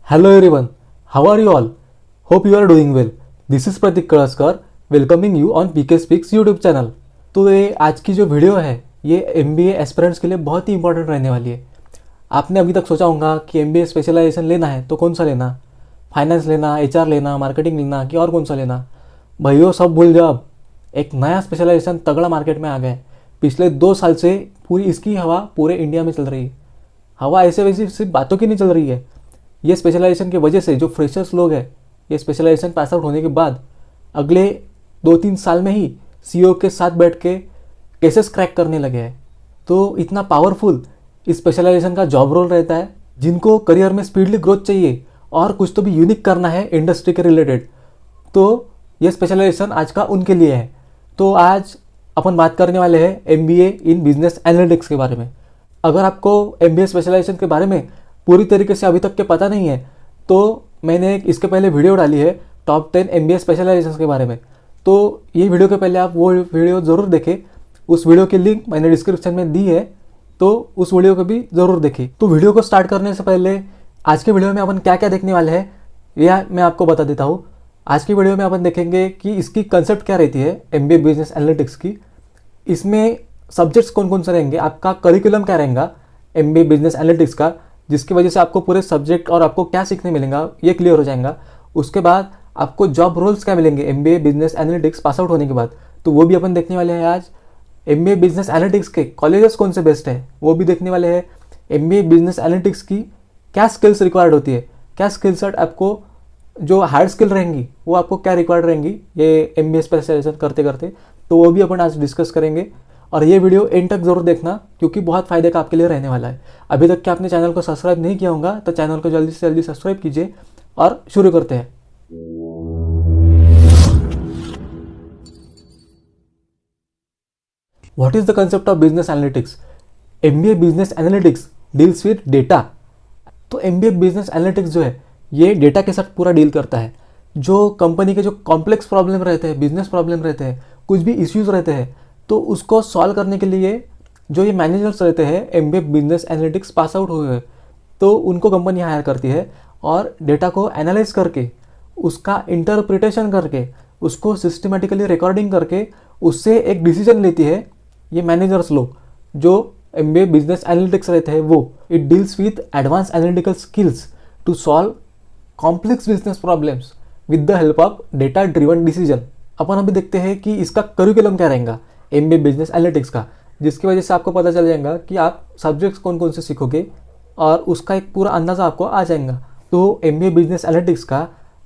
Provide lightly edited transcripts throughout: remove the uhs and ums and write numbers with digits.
Hello everyone, how are you all? Hope you are doing well. This is Pratik Kalaskar welcoming you on PK Speaks YouTube channel. तो ये आज की जो video है ये MBA aspirants के लिए बहुत ही इंपॉर्टेंट रहने वाली है। आपने अभी तक सोचा होगा कि MBA स्पेशलाइजेशन लेना है तो कौन सा लेना, फाइनेंस लेना, HR लेना, मार्केटिंग लेना कि और कौन सा लेना। भाइयों सब भूल जाओ, अब एक नया स्पेशलाइजेशन तगड़ा मार्केट में आ गया है। पिछले 2 साल से पूरी इसकी हवा पूरे इंडिया में चल रही है। हवा ऐसे वैसे सिर्फ बातों की नहीं चल रही है, ये स्पेशलाइजेशन की वजह से जो फ्रेशर्स लोग हैं ये स्पेशलाइजेशन पास आउट होने के बाद अगले 2-3 साल में ही CEO के साथ बैठ के केसेस क्रैक करने लगे हैं। तो इतना पावरफुल इस स्पेशलाइजेशन का जॉब रोल रहता है। जिनको करियर में स्पीडली ग्रोथ चाहिए और कुछ तो भी यूनिक करना है इंडस्ट्री के रिलेटेड, तो ये स्पेशलाइजेशन आज का उनके लिए है। तो आज अपन बात करने वाले हैं MBA इन बिजनेस एनालिटिक्स के बारे में। अगर आपको MBA स्पेशलाइजेशन के बारे में पूरी तरीके से अभी तक के पता नहीं है तो मैंने इसके पहले वीडियो डाली है टॉप 10 MBA स्पेशलाइजेशन के बारे में। तो ये वीडियो के पहले आप वो वीडियो ज़रूर देखें। उस वीडियो की लिंक मैंने डिस्क्रिप्शन में दी है, तो उस वीडियो को भी ज़रूर देखें। तो वीडियो को स्टार्ट करने से पहले आज के वीडियो में अपन क्या क्या देखने वाले हैं यह मैं आपको बता देता हूँ। आज की वीडियो में अपन देखेंगे कि इसकी कंसेप्ट क्या रहती है MBA बिजनेस एनालिटिक्स की, इसमें सब्जेक्ट्स कौन कौन से रहेंगे, आपका करिकुलम क्या रहेगा MBA बिजनेस एनालिटिक्स का, जिसकी वजह से आपको पूरे सब्जेक्ट और आपको क्या सीखने मिलेगा ये क्लियर हो जाएगा। उसके बाद आपको जॉब रोल्स क्या मिलेंगे MBA business analytics pass out होने के बाद, तो वो भी अपन देखने वाले हैं आज। MBA बिजनेस एनालिटिक्स के कॉलेजेस कौन से बेस्ट है वो भी देखने वाले हैं। MBA बिजनेस एनालिटिक्स की क्या स्किल्स रिक्वायर्ड होती है, क्या स्किल सेट आपको जो हार्ड स्किल रहेंगी वो आपको क्या रिक्वायर्ड रहेंगी ये MBA स्पेशलाइजेशन करते करते, तो वो भी अपन आज डिस्कस करेंगे। और ये वीडियो एंड तक जरूर देखना क्योंकि बहुत फायदे का आपके लिए रहने वाला है। अभी तक कि आपने चैनल को सब्सक्राइब नहीं किया होगा तो चैनल को जल्दी से जल्दी सब्सक्राइब कीजिए और शुरू करते हैं। What is the concept of business analytics? MBA business analytics deals with data. तो MBA बिजनेस एनालिटिक्स जो है ये डेटा के साथ पूरा डील करता है। जो कंपनी के जो कॉम्प्लेक्स प्रॉब्लम रहते हैं, बिजनेस प्रॉब्लम रहते हैं, कुछ भी इश्यूज रहते हैं, तो उसको सॉल्व करने के लिए जो ये मैनेजर्स रहते हैं MBA business analytics pass out हुए हैं, तो उनको कंपनी हायर करती है और डेटा को एनालाइज करके उसका इंटरप्रिटेशन करके उसको सिस्टमेटिकली रिकॉर्डिंग करके उससे एक डिसीजन लेती है ये मैनेजर्स लोग जो MBA बिजनेस एनालिटिक्स रहते हैं वो। It deals with advance analytical skills to solve complex business problems with the help of data driven decision. अपन अभी देखते हैं कि इसका करिकुलम क्या रहेगा MBA बिजनेस एनालिटिक्स का, जिसकी वजह से आपको पता चल जाएगा कि आप सब्जेक्ट्स कौन कौन से सीखोगे और उसका एक पूरा अंदाज़ा आपको आ जाएगा। तो MBA बिजनेस एनालिटिक्स का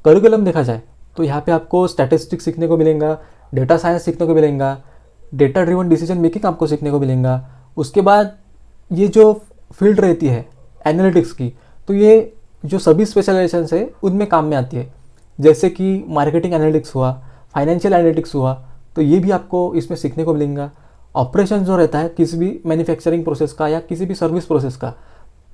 करिकुलम देखा जाए तो यहाँ पे आपको स्टैटिस्टिक्स सीखने को मिलेगा, डेटा साइंस सीखने को मिलेगा, डेटा ड्रिवन डिसीजन मेकिंग आपको सीखने को मिलेगा। उसके बाद ये जो फील्ड रहती है एनालिटिक्स की, तो ये जो सभी स्पेशलाइजेशन है उनमें काम में आती है, जैसे कि मार्केटिंग एनालिटिक्स हुआ, फाइनेंशियल एनालिटिक्स हुआ, तो ये भी आपको इसमें सीखने को मिलेगा। ऑपरेशन जो रहता है किसी भी मैन्युफैक्चरिंग प्रोसेस का या किसी भी सर्विस प्रोसेस का,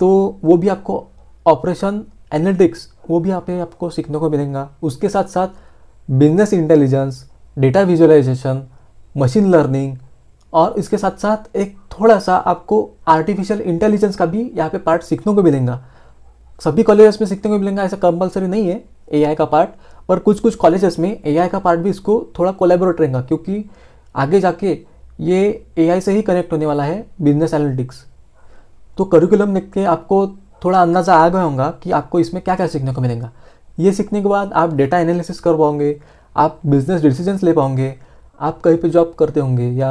तो वो भी आपको ऑपरेशन एनालिटिक्स वो भी यहाँ पे आपको सीखने को मिलेगा। उसके साथ साथ business intelligence, data visualisation, machine learning और इसके साथ साथ एक थोड़ा सा आपको आर्टिफिशियल इंटेलिजेंस का भी यहाँ पे पार्ट सीखने को मिलेगा। सभी कॉलेजेस में सीखने को मिलेगा, ऐसा कंपलसरी नहीं है AI का पार्ट, पर कुछ कुछ कॉलेजेस में AI का पार्ट भी इसको थोड़ा कोलैबोरेट रहेगा क्योंकि आगे जाके ये AI से ही कनेक्ट होने वाला है बिजनेस एनालिटिक्स। तो करिकुलम देख के आपको थोड़ा अंदाज़ा आ गया होगा कि आपको इसमें क्या क्या सीखने को मिलेगा। ये सीखने के बाद आप डेटा एनालिसिस कर पाओगे, आप बिजनेस डिसीजंस ले पाओगे, आप कहीं पे जॉब करते होंगे या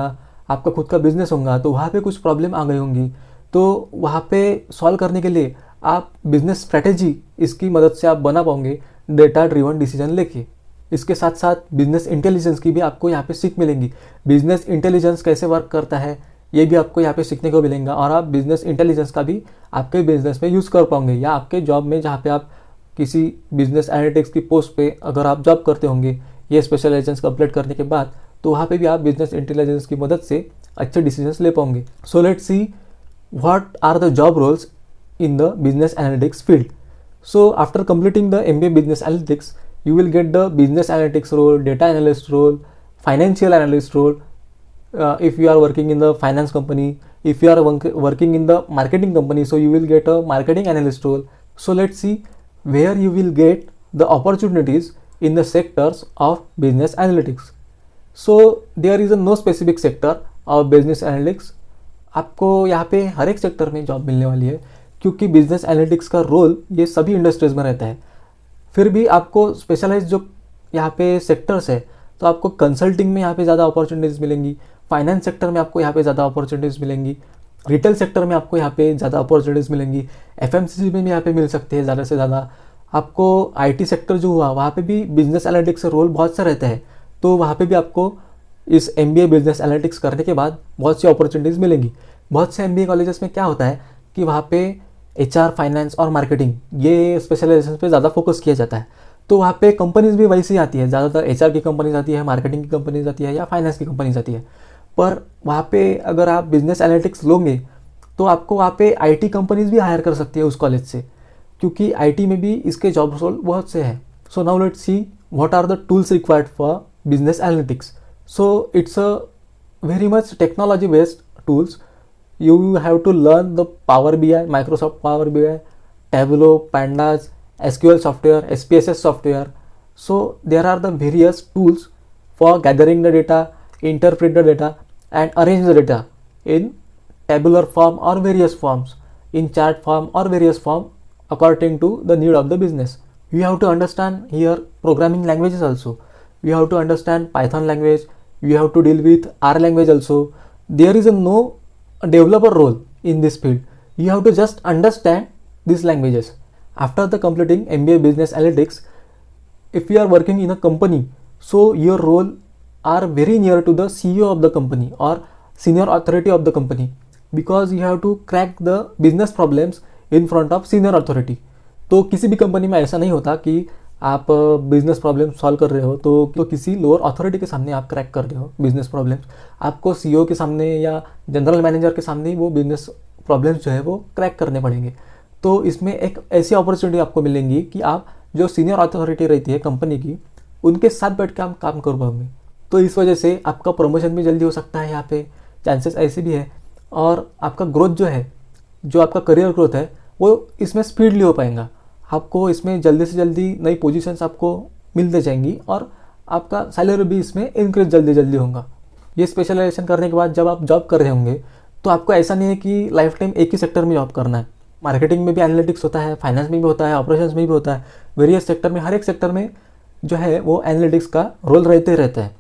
आपका खुद का बिजनेस होगा तो वहाँ पे कुछ प्रॉब्लम आ गई होंगी, तो वहाँ पे सॉल्व करने के लिए आप बिजनेस स्ट्रैटेजी इसकी मदद से आप बना पाओगे डेटा ड्रिवन डिसीजन लेके। इसके साथ साथ बिजनेस इंटेलिजेंस की भी आपको यहाँ पे सीख मिलेंगी। बिजनेस इंटेलिजेंस कैसे वर्क करता है ये भी आपको यहाँ पे सीखने को मिलेगा और आप बिजनेस इंटेलिजेंस का भी आपके बिजनेस में यूज़ कर पाओगे या आपके जॉब में जहाँ पे आप किसी बिजनेस एनालिटिक्स की पोस्ट पे अगर आप जॉब करते होंगे ये स्पेशलाइजेशन कंप्लीट करने के बाद, तो वहाँ पे भी आप बिजनेस इंटेलिजेंस की मदद से अच्छे डिसीजंस ले पाओगे। So let's see what are the job roles in the business analytics field. So after completing the MBA business analytics, you will get the business analytics role, data analyst role, financial analyst role. If you are working in the finance company, if you are working in the marketing company, so you will get a marketing analyst role. So let's see where you will get the opportunities in the sectors of business analytics. So there is a no specific sector of business analytics. आपको यहाँ पे हर एक sector में job मिलने वाली है, क्योंकि business analytics का रोल ये सभी इंडस्ट्रीज में रहता है. फिर भी आपको स्पेशलाइज जो यहाँ पे सेक्टर्स है, तो आपको कंसल्टिंग में यहाँ पे ज़्यादा अपॉर्चुनिटीज़ मिलेंगी, फाइनेंस सेक्टर में आपको यहाँ पे ज़्यादा अपॉर्चुनिटीज़ मिलेंगी, रिटेल सेक्टर में आपको यहाँ पे ज़्यादा अपॉर्चुनिटीज़ मिलेंगी, एफएमसीजी में भी यहाँ पे मिल सकते हैं ज़्यादा से ज़्यादा. आपको आईटी सेक्टर जो हुआ वहाँ पे भी बिजनेस एनालिटिक्स का रोल बहुत सा रहता है, तो वहाँ पे भी आपको इस MBA बिजनेस एनालिटिक्स करने के बाद बहुत सी अपॉर्चुनिटीज़ मिलेंगी. बहुत से MBA कॉलेजेस में क्या होता है कि वहाँ पे HR, फाइनेंस और मार्केटिंग ये स्पेशलाइजेशन पे ज़्यादा फोकस किया जाता है. तो वहाँ पे कंपनीज भी वैसी आती है, ज़्यादातर HR की कंपनीज आती है, मार्केटिंग की कंपनीज आती है या फाइनेंस की कंपनीज आती है. पर वहाँ पे अगर आप बिजनेस एनालिटिक्स लोगे तो आपको वहाँ पे IT कंपनीज भी हायर कर सकती है उस कॉलेज से, क्योंकि IT में भी इसके जॉब रोल बहुत से हैं. So now let's see what are the tools required for business analytics. So it's a very much technology based tools. You have to learn the Power BI, Microsoft Power BI, Tableau, Pandas, SQL software, SPSS software. So there are the various tools for gathering the data, interpret the data and arrange the data in tabular form or various forms, in chart form or various form according to the need of the business. You have to understand here programming languages also. You have to understand Python language. You have to deal with R language also. There is no developer role in this field. You have to just understand these languages. After the completing MBA Business Analytics, if you are working in a company, so your role are very near to the CEO of the company or senior authority of the company, because you have to crack the business problems in front of senior authority. तो किसी भी company में ऐसा नहीं होता कि आप business problem solve कर रहे हो तो किसी लोअर अथॉरिटी के सामने आप क्रैक कर रहे हो बिजनेस प्रॉब्लम्स. आपको CEO के सामने या जनरल मैनेजर के सामने ही वो बिजनेस प्रॉब्लम्स जो है वो क्रैक करने पड़ेंगे. तो इसमें एक ऐसी अपॉर्चुनिटी आपको मिलेंगी कि आप जो सीनियर अथॉरिटी रहती है कंपनी की, उनके साथ बैठ के आप काम कर पाओगे. तो इस वजह से आपका प्रमोशन भी जल्दी हो सकता है. यहाँ पे चांसेस ऐसे भी है, और आपका ग्रोथ जो है, जो आपका करियर ग्रोथ है, वो इसमें स्पीडली हो पाएगा. आपको इसमें जल्दी से जल्दी नई पोजीशंस आपको मिलते जाएंगी और आपका सैलरी भी इसमें इंक्रीज जल्दी होगा. ये स्पेशलाइजेशन करने के बाद जब आप जॉब कर रहे होंगे तो आपको ऐसा नहीं है कि लाइफ टाइम एक ही सेक्टर में जॉब करना है. मार्केटिंग में भी एनालिटिक्स होता है, फाइनेंस में भी होता है, ऑपरेशंस में भी होता है. वेरियस सेक्टर में, हर एक सेक्टर में जो है वो एनालिटिक्स का रोल रहता है.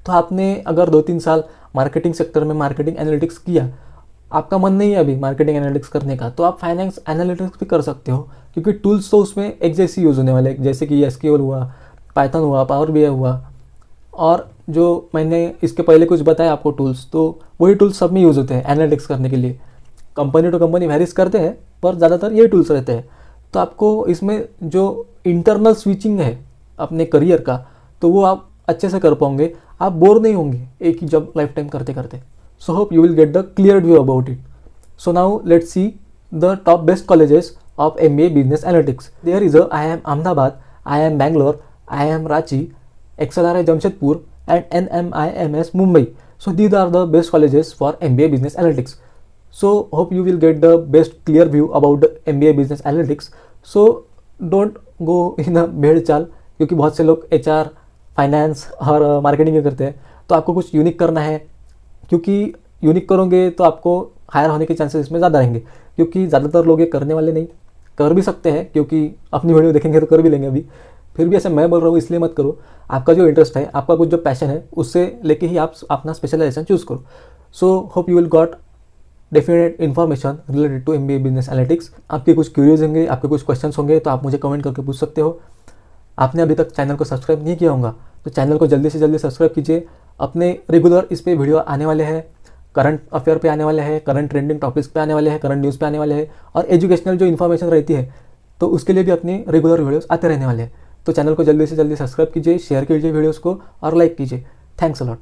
तो आपने अगर 2-3 साल मार्केटिंग सेक्टर में मार्केटिंग एनालिटिक्स किया, आपका मन नहीं है अभी मार्केटिंग एनालिटिक्स करने का, तो आप फाइनेंस एनालिटिक्स भी कर सकते हो, क्योंकि टूल्स तो उसमें एक जैसी यूज़ होने वाले हैं, जैसे कि SQL हुआ, पाइथन हुआ, पावर BI हुआ, और जो मैंने इसके पहले कुछ बताया आपको टूल्स, तो वही टूल्स सब में यूज़ होते हैं एनालिटिक्स करने के लिए. कंपनी टू कंपनी वेरीज करते हैं, पर ज़्यादातर ये टूल्स रहते हैं. तो आपको इसमें जो इंटरनल स्विचिंग है अपने करियर का, तो वो आप अच्छे से कर पाओगे. आप बोर नहीं होंगे एक ही जॉब लाइफ टाइम करते करते. So hope you will get the clear view about it. So now let's see the top best colleges of MBA Business Analytics. There is a IIM Ahmedabad, IIM Bangalore, IIM Ranchi, XLRI Jamshedpur and NMIMS Mumbai. So these are the best colleges for MBA Business Analytics. So hope you will get the best clear view about the MBA Business Analytics. So don't go in a भेड़ चाल, क्योंकि बहुत से लोग HR, finance और marketing करते हैं. तो आपको कुछ यूनिक करना है, क्योंकि यूनिक करोगे तो आपको हायर होने के चांसेस इसमें ज़्यादा रहेंगे. क्योंकि ज़्यादातर लोग ये करने वाले नहीं, कर भी सकते हैं, क्योंकि अपनी वीडियो देखेंगे तो कर भी लेंगे अभी. फिर भी ऐसे मैं बोल रहा हूँ इसलिए मत करो. आपका जो इंटरेस्ट है, आपका कुछ जो पैशन है, उससे लेके ही आप अपना स्पेशलाइजेशन चूज़ करो. So hope you will got definite information related to MBA business analytics. आपके कुछ क्यूरीज होंगे, आपके कुछ क्वेश्चंस होंगे, तो आप मुझे कमेंट करके पूछ सकते हो. आपने अभी तक चैनल को सब्सक्राइब नहीं किया होगा तो चैनल को जल्दी से जल्दी सब्सक्राइब कीजिए. अपने रेगुलर इस पे वीडियो आने वाले हैं, करंट अफेयर पे आने वाले हैं, करंट ट्रेंडिंग टॉपिक्स पे आने वाले हैं, करंट न्यूज़ पे आने वाले हैं, और एजुकेशनल जो इन्फॉर्मेशन रहती है तो उसके लिए भी अपने रेगुलर वीडियोस आते रहने वाले हैं. तो चैनल को जल्दी से जल्दी सब्सक्राइब कीजिए, शेयर कीजिए वीडियोस को और लाइक कीजिए. Thanks a lot.